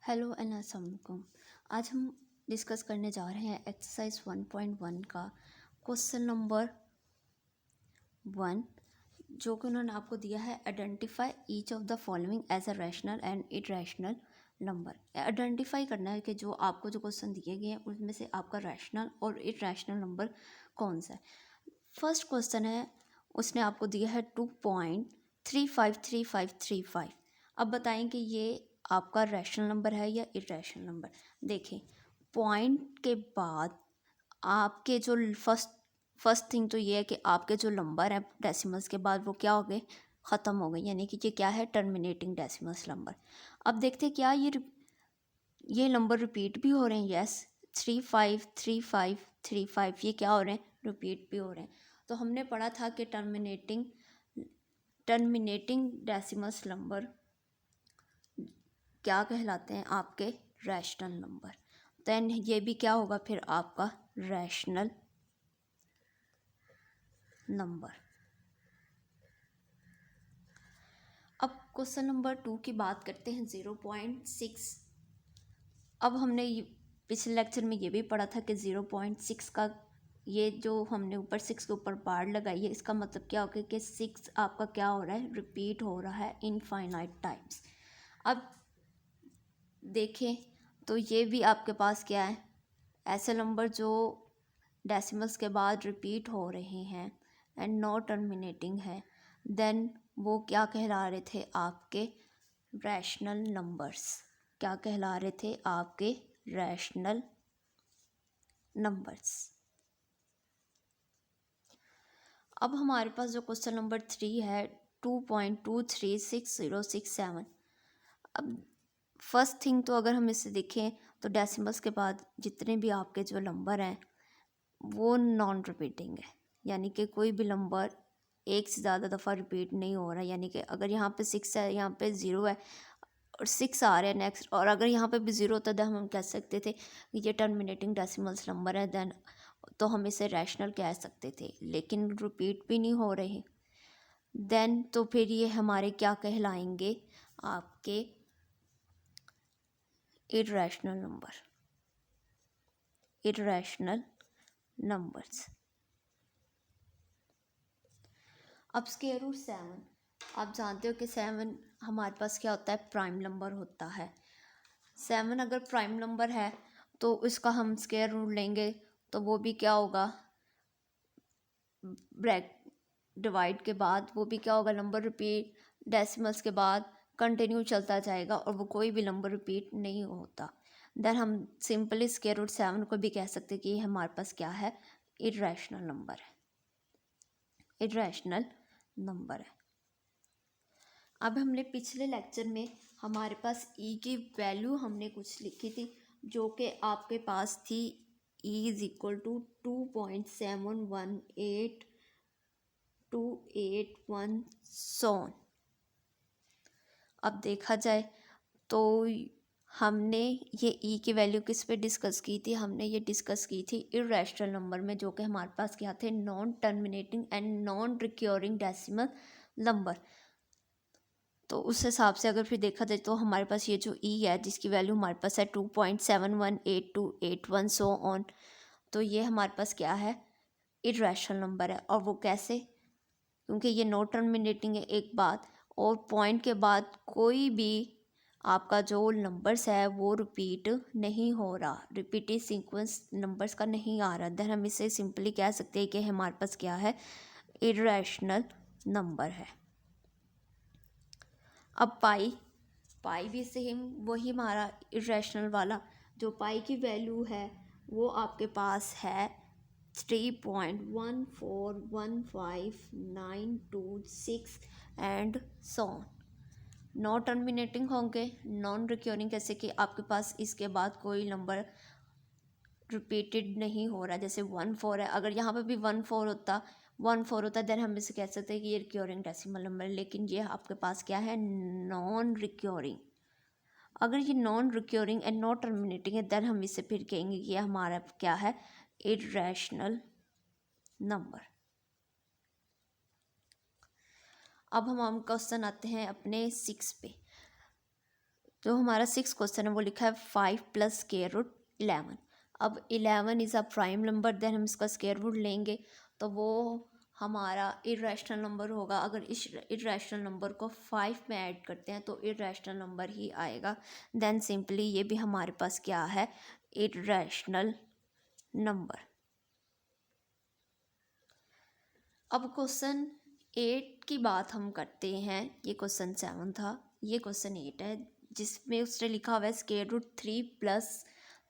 Hello and अस्सलाम वालेकुम। आज हम डिस्कस करने जा रहे हैं एक्सरसाइज 1.1 का क्वेश्चन नंबर 1, जो कि उन्होंने आपको दिया है। Identify each of the following as a rational and irrational number. Identify करना है कि जो आपको जो क्वेश्चन दिए गए हैं उसमें से आपका रैशनल और इरेशनल नंबर कौन सा है। फर्स्ट क्वेश्चन है, उसने आपको दिया है 2.353535। अब बताएं कि ये आपका रैशनल नंबर है या इरेशनल नंबर। देखें, पॉइंट के बाद आपके जो फर्स्ट थिंग तो ये है कि आपके जो नंबर है डेसिमल्स के बाद वो क्या हो गए, ख़त्म हो गए, यानी कि ये क्या है, टर्मिनेटिंग डेसिमल्स नंबर। अब देखते क्या ये नंबर रिपीट भी हो रहे हैं। यस, 353535 ये क्या हो रहे हैं, रिपीट भी हो रहे हैं। तो हमने पढ़ा था कि टर्मिनेटिंग डेसिमल्स नंबर क्या कहलाते हैं, आपके रैशनल नंबर। देन ये भी क्या होगा फिर, आपका रैशनल नंबर। अब क्वेश्चन नंबर 2 की बात करते हैं, 0.6। अब हमने पिछले लेक्चर में ये भी पढ़ा था कि 0.6 का ये जो हमने ऊपर 6 के ऊपर बार लगाई है, इसका मतलब क्या होगा कि 6 आपका क्या हो रहा है, रिपीट हो रहा है इनफाइनाइट टाइम्स। अब देखें तो ये भी आपके पास क्या है, ऐसे नंबर जो डेसिमल्स के बाद रिपीट हो रहे हैं एंड नो टर्मिनेटिंग है, देन वो क्या कहला रहे थे, आपके रैशनल नंबर्स। क्या कहला रहे थे, आपके रैशनल नंबर्स। अब हमारे पास जो क्वेश्चन नंबर 3 है, 2.236067। अब फर्स्ट थिंग तो अगर हम इसे देखें तो डेसिमल्स के बाद जितने भी आपके जो नंबर हैं वो नॉन रिपीटिंग है, यानी कि कोई भी नंबर एक से ज़्यादा दफ़ा रिपीट नहीं हो रहा। यानी कि अगर यहाँ पे 6 है, यहाँ पे 0 है और 6 आ रहे हैं नेक्स्ट, और अगर यहाँ पे भी 0 होता तो हम कह सकते थे कि ये टर्मिनेटिंग डेसिमल्स नंबर है, देन तो हम इसे रैशनल कह सकते थे, लेकिन रिपीट भी नहीं हो रहे, देन तो फिर ये हमारे क्या कहलाएंगे, आपके इरेशनल नंबर्स। अब स्क्वायर रूट 7, आप जानते हो कि 7 हमारे पास क्या होता है, प्राइम नंबर होता है। 7 अगर प्राइम नंबर है तो इसका हम स्क्वायर रूट लेंगे तो वो भी क्या होगा, ब्रैक डिवाइड के बाद वो भी क्या होगा, नंबर रिपीट डेसिमल्स के बाद कंटिन्यू चलता जाएगा और वो कोई भी नंबर रिपीट नहीं होता। देन हम सिंपली स्क्वायर रूट 7 को भी कह सकते हैं कि ये हमारे पास क्या है, इरेशनल नंबर है, इरेशनल नंबर है। अब हमने पिछले लेक्चर में हमारे पास ई की वैल्यू हमने कुछ लिखी थी, जो कि आपके पास थी ई इज इक्वल टू 2.718281 सोन। अब देखा जाए तो हमने ये ई की वैल्यू किस पे डिस्कस की थी, हमने ये डिस्कस की थी इरेशनल नंबर में, जो कि हमारे पास क्या थे, non terminating and non recurring decimal number. तो उस हिसाब से अगर फिर देखा जाए तो हमारे पास ये जो ई है जिसकी वैल्यू हमारे पास है 2.718281 सो ऑन, तो ये हमारे पास क्या है, इरेशनल नंबर है। और वो कैसे, क्योंकि ये नो टर्मिनेटिंग है एक बात, और पॉइंट के बाद कोई भी आपका जो नंबर्स है वो रिपीट नहीं हो रहा, रिपीटेड सीक्वेंस नंबर्स का नहीं आ रहा, देन हम इसे सिंपली कह सकते हैं कि हमारे पास क्या है, इरेशनल नंबर है। अब पाई भी सेम वही हमारा इरेशनल वाला, जो पाई की वैल्यू है वो आपके पास है 3.1415926 and so on. Non terminating होंगे, नॉन रिक्योरिंग कैसे कि आपके पास इसके बाद कोई नंबर रिपीटेड नहीं हो रहा, जैसे 1 4 है, अगर यहाँ पे भी 1 4 होता देन हम इसे कह सकते हैं कि ये रिक्योरिंग डेसिमल नंबर है, लेकिन ये आपके पास क्या है, नॉन रिक्योरिंग। अगर ये non recurring and not terminating है देन हम इसे फिर कहेंगे कि ये हमारा क्या है, इरेशनल नंबर। अब हम क्वेश्चन आते हैं अपने 6 पे। जो हमारा 6 क्वेश्चन है वो लिखा है 5 प्लस स्क्वायर रूट 11। अब 11 is a prime number, then हम इसका स्क्वायर रूट लेंगे तो वो हमारा इरेशनल नंबर होगा। अगर इस इरेशनल नंबर को 5 में ऐड करते हैं तो इरेशनल नंबर ही आएगा। देन सिंपली ये भी हमारे पास क्या है, इरेशनल नंबर। अब क्वेश्चन 8 की बात हम करते हैं। ये क्वेश्चन 7 था, ये क्वेश्चन 8 है जिसमें उसने लिखा हुआ है square root 3 plus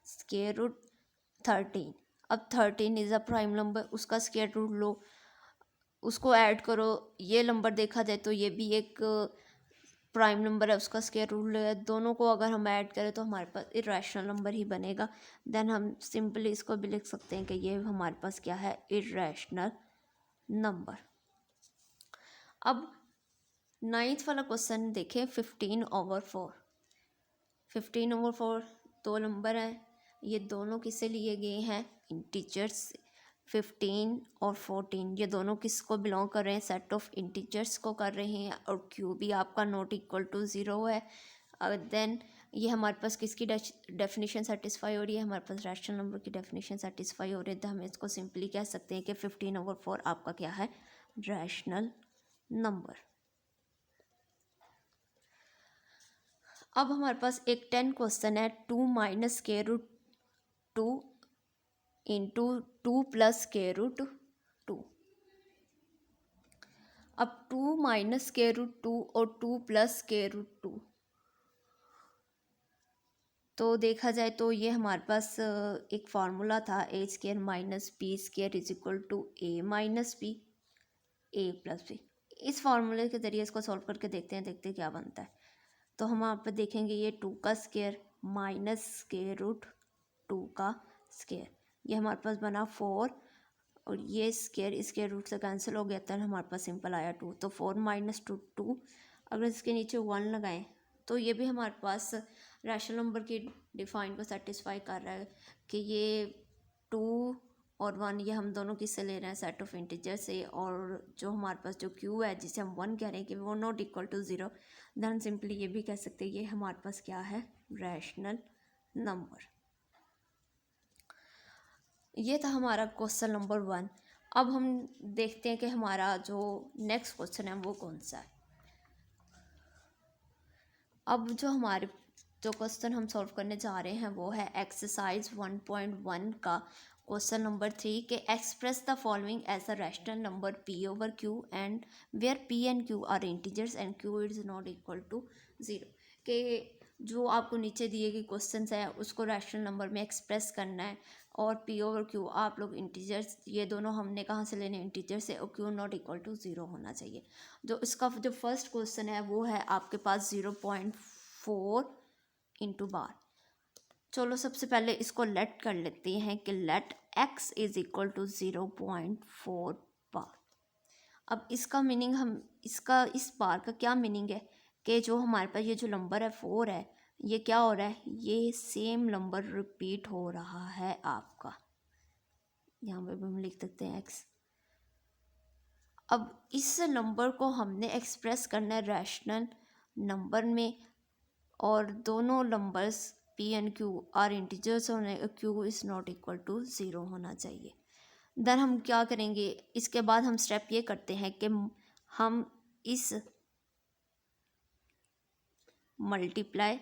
square root 13। अब 13 इज़ अ प्राइम नंबर, उसका स्क्वायर रूट लो, उसको ऐड करो। ये नंबर देखा जाए तो ये भी एक प्राइम नंबर है, उसका स्क्वायर रूट लो। दोनों को अगर हम ऐड करें तो हमारे पास इरेशनल नंबर ही बनेगा। देन हम सिंपली इसको भी लिख सकते हैं कि ये हमारे पास क्या है, इरेशनल नंबर। अब 9th वाला क्वेश्चन देखें, 15/4। 15/4 दो नंबर हैं, ये दोनों किससे लिए गए हैं, इंटीजर्स। 15 और 14 ये दोनों किसको बिलोंग कर रहे हैं, सेट ऑफ इंटीजर्स को कर रहे हैं, और क्यू भी आपका नॉट इक्वल टू 0 है। देन ये हमारे पास किसकी डेफिनेशन सेटिस्फाई हो रही है, हमारे पास रैशनल नंबर की डेफिनेशन सेटिस्फाई हो रही है। तो हम इसको सिंपली कह सकते हैं कि 15/4 आपका क्या है, रैशनल नंबर। अब हमारे पास एक 10 क्वेश्चन है, 2 minus square root 2 into 2 plus square root 2। अब 2 माइनस स्क्वायर रूट 2 और 2 प्लस स्क्वायर रूट 2, तो देखा जाए तो ये हमारे पास एक फार्मूला था, a square minus b square is equal to a minus b, a plus b. इस फार्मूले के ज़रिए इसको सॉल्व करके देखते हैं क्या बनता है। तो हम यहाँ पर देखेंगे ये 2 का स्क्वायर माइनस स्क्वायर रूट 2 का स्क्वायर, ये हमारे पास बना 4, और ये स्क्वायर रूट से कैंसिल हो गया, तो हमारे पास सिंपल आया 2। तो 4 माइनस 2 2, अगर इसके नीचे 1 लगाएं तो ये भी हमारे पास रैशनल नंबर की डिफाइन को सेटिस्फाई कर रहा है कि ये 2 और 1 ये हम दोनों किससे ले रहे हैं, सेट ऑफ इंटीजर से। और जो हमारे पास जो क्यू है जिसे हम 1 कह रहे हैं कि वो not equal to 0, then simply ये भी कह सकते हैं ये हमारे पास क्या है, रैशनल नंबर। ये था हमारा क्वेश्चन नंबर 1। अब हम देखते हैं कि हमारा जो नेक्स्ट क्वेश्चन है वो कौन सा है। अब जो क्वेश्चन हम सॉल्व करने जा रहे हैं वो है एक्सरसाइज 1.1 का क्वेश्चन नंबर 3 के express the following as a rational number P over Q and where P and Q are integers and Q is not equal to 0। के जो आपको नीचे दिए गए क्वेश्चन है उसको रैशनल नंबर में एक्सप्रेस करना है, और पी ओवर क्यू आप लोग इंटीजर्स, ये दोनों हमने कहाँ से लेने, इंटीजर से, और क्यू नॉट इक्वल टू 0 होना चाहिए। जो इसका जो फर्स्ट क्वेश्चन है वो है आपके पास 0.4 इंटू बार। चलो सबसे पहले इसको लेट कर लेते हैं कि let x is equal to 0.4 bar. अब इसका मीनिंग हम इसका इस बार का क्या मीनिंग है कि जो हमारे पास ये जो नंबर है 4 है, ये क्या हो रहा है, ये सेम नंबर रिपीट हो रहा है आपका। यहाँ पे भी हम लिख सकते हैं x। अब इस नंबर को हमने एक्सप्रेस करना है रैशनल नंबर में, और दोनों numbers p and Q are integers होने, q is not equal to 0 होना चाहिए। देन हम क्या करेंगे, इसके बाद हम स्टेप ये करते हैं कि हम इस मल्टीप्लाई,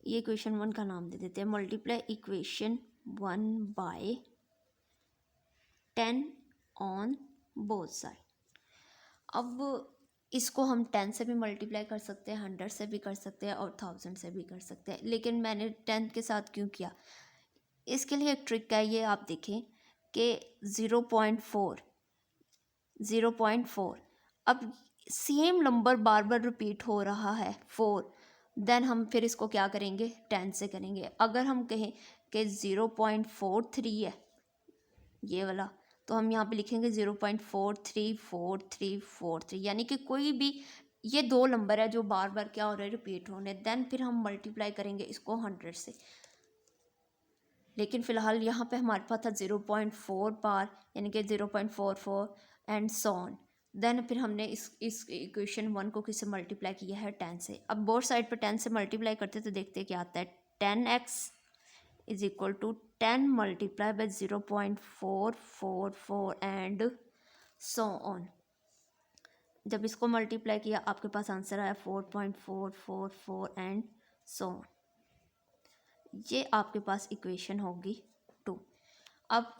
ये इक्वेशन 1 का नाम दे देते हैं, multiply equation 1 by 10 on both side. अब इसको हम 10 से भी मल्टीप्लाई कर सकते हैं, 100 से भी कर सकते हैं, और 1000 से भी कर सकते हैं, लेकिन मैंने 10 के साथ क्यों किया, इसके लिए एक ट्रिक है, ये आप देखें कि 0.4 अब सेम नंबर बार बार रिपीट हो रहा है 4, देन हम फिर इसको क्या करेंगे, 10 से करेंगे। अगर हम कहें कि 0.43 है ये वाला, तो हम यहाँ पे लिखेंगे 0.434343, यानी कि कोई भी ये दो नंबर है जो बार बार क्या हो रहे हैं, रिपीट होने। देन फिर हम मल्टीप्लाई करेंगे इसको 100 से, लेकिन फ़िलहाल यहाँ पे हमारे पास था 0.4 बार, यानी कि 0.44 एंड सो ऑन। देन फिर हमने इस इक्वेशन 1 को किससे मल्टीप्लाई किया है 10 से। अब बोथ साइड पर 10 से मल्टीप्लाई करते तो देखते क्या आता है, 10x is equal to 10 multiply by 0.444 and so on. जब इसको मल्टीप्लाई किया आपके पास आंसर आया 4.444 एंड सो ऑन। ये आपके पास इक्वेशन होगी 2। अब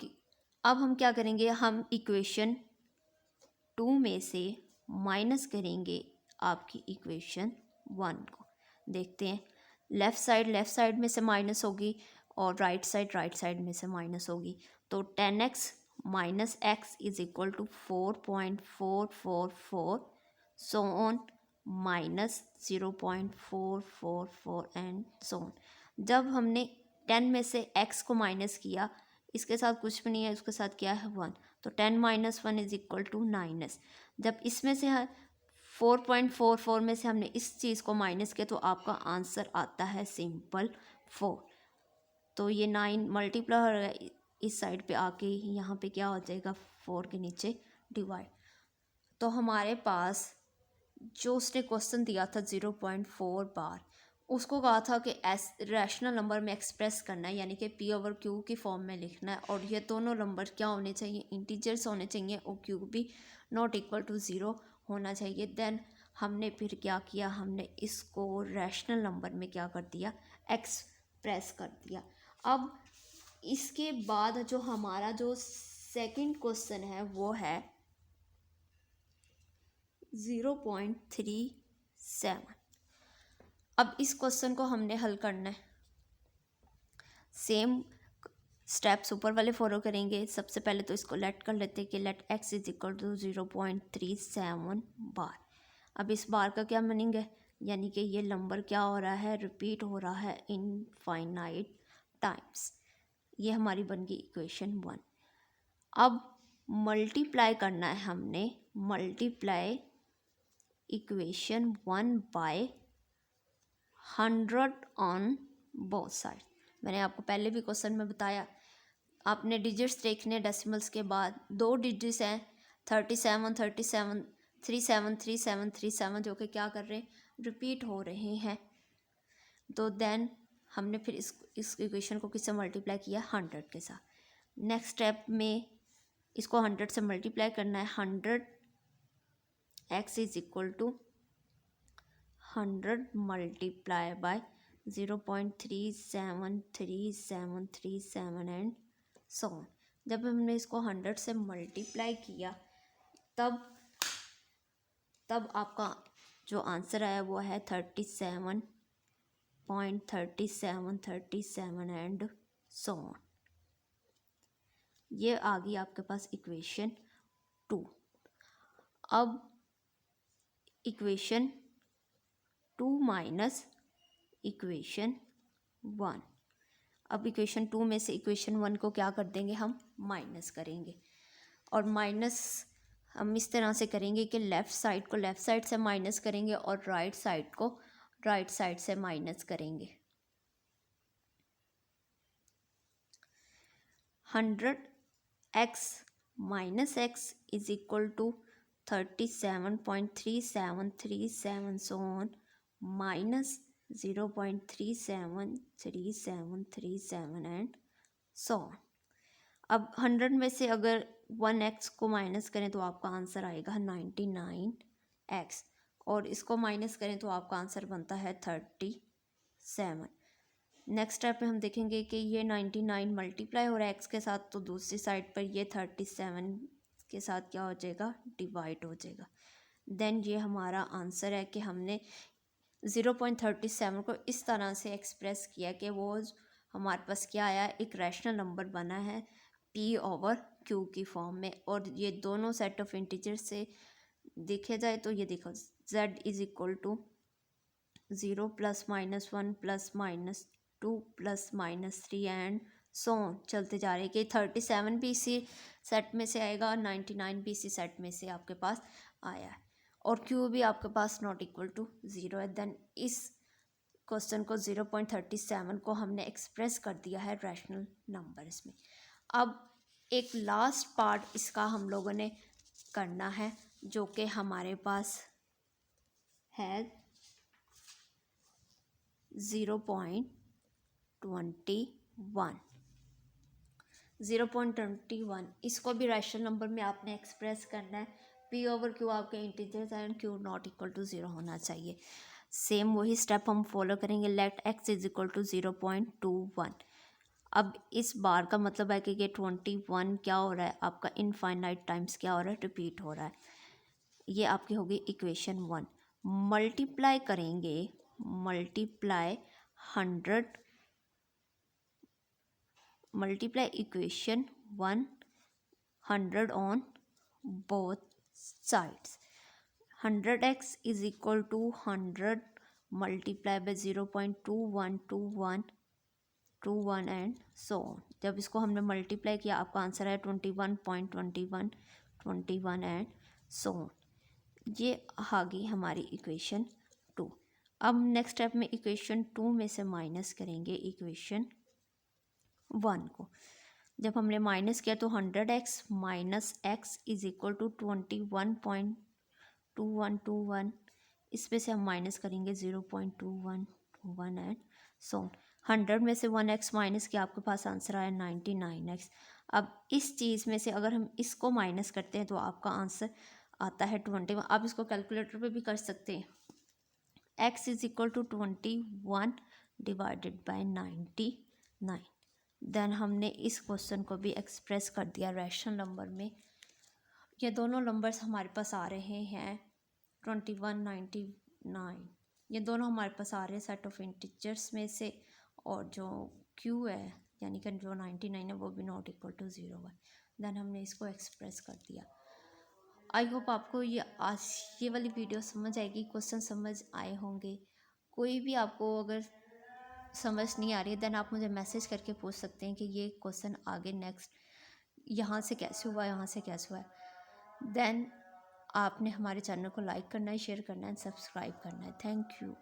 हम क्या करेंगे, हम इक्वेशन 2 में से माइनस करेंगे आपकी इक्वेशन 1 को। देखते हैं, लेफ़्ट साइड में से माइनस होगी और राइट साइड में से माइनस होगी। तो 10x minus x is equal to 4.444 so on minus 0.444 and so on. जब हमने 10 में से x को माइनस किया, इसके साथ कुछ भी नहीं है, उसके साथ क्या है 1, तो 10 minus 1 is equal to 9s। जब इसमें से 4.44 में से हमने इस चीज़ को माइनस किया तो आपका आंसर आता है सिंपल 4। तो ये 9 मल्टीप्लाई हो रहा है इस साइड पे आके, यहाँ पे क्या हो जाएगा 4 के नीचे डिवाइड। तो हमारे पास जो उसने क्वेश्चन दिया था 0.4 बार, उसको कहा था कि रैशनल नंबर में एक्सप्रेस करना है, यानी कि पी ओवर क्यू की फॉर्म में लिखना है, और ये दोनों नंबर क्या होने चाहिए, इंटीजर्स होने चाहिए, और क्यू भी नॉट इक्वल टू 0 होना चाहिए। देन हमने फिर क्या किया, हमने इसको रैशनल नंबर में क्या कर दिया, एक्सप्रेस कर दिया। अब इसके बाद जो हमारा जो सेकंड क्वेश्चन है वो है 0.37। अब इस क्वेश्चन को हमने हल करना है, सेम स्टेप्स ऊपर वाले फॉलो करेंगे। सबसे पहले तो इसको लेट कर लेते हैं कि let x is equal to 0.37 bar. अब इस बार का क्या मीनिंग है, यानी कि ये नंबर क्या हो रहा है, रिपीट हो रहा है इनफाइनाइट टाइम्स। ये हमारी बन गई इक्वेशन 1। अब मल्टीप्लाई करना है हमने, multiply equation 1 by 100 on both side. मैंने आपको पहले भी क्वेश्चन में बताया, आपने डिजिट्स देखने डेसिमल्स के बाद 2 डिजिट्स हैं 37 37 37 37 37 जो कि क्या कर रहे हैं, रिपीट हो रहे हैं। तो देन हमने फिर इस इक्वेशन को किससे मल्टीप्लाई किया, 100 के साथ। नेक्स्ट स्टेप में इसको 100 से मल्टीप्लाई करना है, 100 x is equal to 100 multiply by 0.373737 and so on. जब हमने इसको 100 से मल्टीप्लाई किया तब आपका जो आंसर आया वो है 37.3737 एंड सो ऑन। ये आ गई आपके पास इक्वेशन 2। अब इक्वेशन 2 माइनस इक्वेशन 1। अब इक्वेशन 2 में से इक्वेशन 1 को क्या कर देंगे, हम माइनस करेंगे। और माइनस हम इस तरह से करेंगे कि लेफ़्ट साइड को लेफ़्ट साइड से माइनस करेंगे और राइट साइड को राइट साइड से माइनस करेंगे। 100x minus x is equal to 37.3737 so on minus 0.373737 and so on. अब 100 में से अगर 1x को माइनस करें तो आपका आंसर आएगा 99x, और इसको माइनस करें तो आपका आंसर बनता है 37। नेक्स्ट स्टेप पे हम देखेंगे कि ये 99 मल्टीप्लाई हो रहा है x के साथ, तो दूसरी साइड पर ये 37 के साथ क्या हो जाएगा, डिवाइड हो जाएगा। देन ये हमारा आंसर है कि हमने 0.37 को इस तरह से एक्सप्रेस किया कि वो हमारे पास क्या आया, एक रैशनल नंबर बना है p ओवर q की फॉर्म में। और ये दोनों सेट ऑफ इंटीजर से देखे जाए तो ये देखो z is equal to 0 plus minus 1 plus minus 2 plus minus 3 and so on चलते जा रहे हैं कि 37 भी इसी सेट में से आएगा, 99 भी इसी सेट में से आपके पास आया है, और q भी आपके पास नॉट इक्वल टू 0 है। देन इस क्वेश्चन को 0.37 को हमने एक्सप्रेस कर दिया है रैशनल नंबर्स में। अब एक लास्ट पार्ट इसका हम लोगों ने करना है, जो कि हमारे पास है 0.21। 0.21 इसको भी रैशनल नंबर में आपने एक्सप्रेस करना है। पी ओवर क्यू आपके integers and Q not equal to 0 होना चाहिए। सेम वही स्टेप हम फॉलो करेंगे। Let x is equal to 0.21। अब इस बार का मतलब है कि ये 21 क्या हो रहा है आपका इनफाइनाइट टाइम्स क्या हो रहा है, रिपीट हो रहा है। ये आपकी होगी इक्वेशन 1। मल्टीप्लाई करेंगे, multiply 100, multiply equation 1 100 on both sides. 100x is equal to 100 multiply by 0.2121 and so on. जब इसको हमने मल्टीप्लाई किया आपका आंसर है 21.21 एंड सो ऑन। ये आ गई हमारी इक्वेशन 2। अब नेक्स्ट स्टेप में इक्वेशन 2 में से माइनस करेंगे इक्वेशन 1 को। जब हमने माइनस किया तो 100x minus x is equal to 21.2121। इसमें से हम माइनस करेंगे 0.2121 एंड सो 100 में से 1x माइनस किया आपके पास आंसर आया 99x। अब इस चीज़ में से अगर हम इसको माइनस करते हैं तो आपका आंसर आता है 21। आप इसको कैलकुलेटर पे भी कर सकते हैं। x is equal to 21 divided by 99। Then हमने इस क्वेश्चन को भी एक्सप्रेस कर दिया रैशनल नंबर में। ये दोनों नंबर्स हमारे पास आ रहे हैं 21, 99। ये दोनों हमारे पास आ रहे हैं सेट ऑफ इंटीजर्स में से, और जो q है यानी कि जो 99 है वो भी नॉट इक्वल टू 0 है। देन हमने इसको एक्सप्रेस कर दिया। आई होप आपको ये वाली वीडियो समझ आएगी, क्वेश्चन समझ आए होंगे। कोई भी आपको अगर समझ नहीं आ रही है देन आप मुझे मैसेज करके पूछ सकते हैं कि ये क्वेश्चन आगे नेक्स्ट यहाँ से कैसे हुआ, यहाँ से कैसे हुआ है। देन आपने हमारे चैनल को लाइक करना है, शेयर करना है, सब्सक्राइब करना है। Thank you.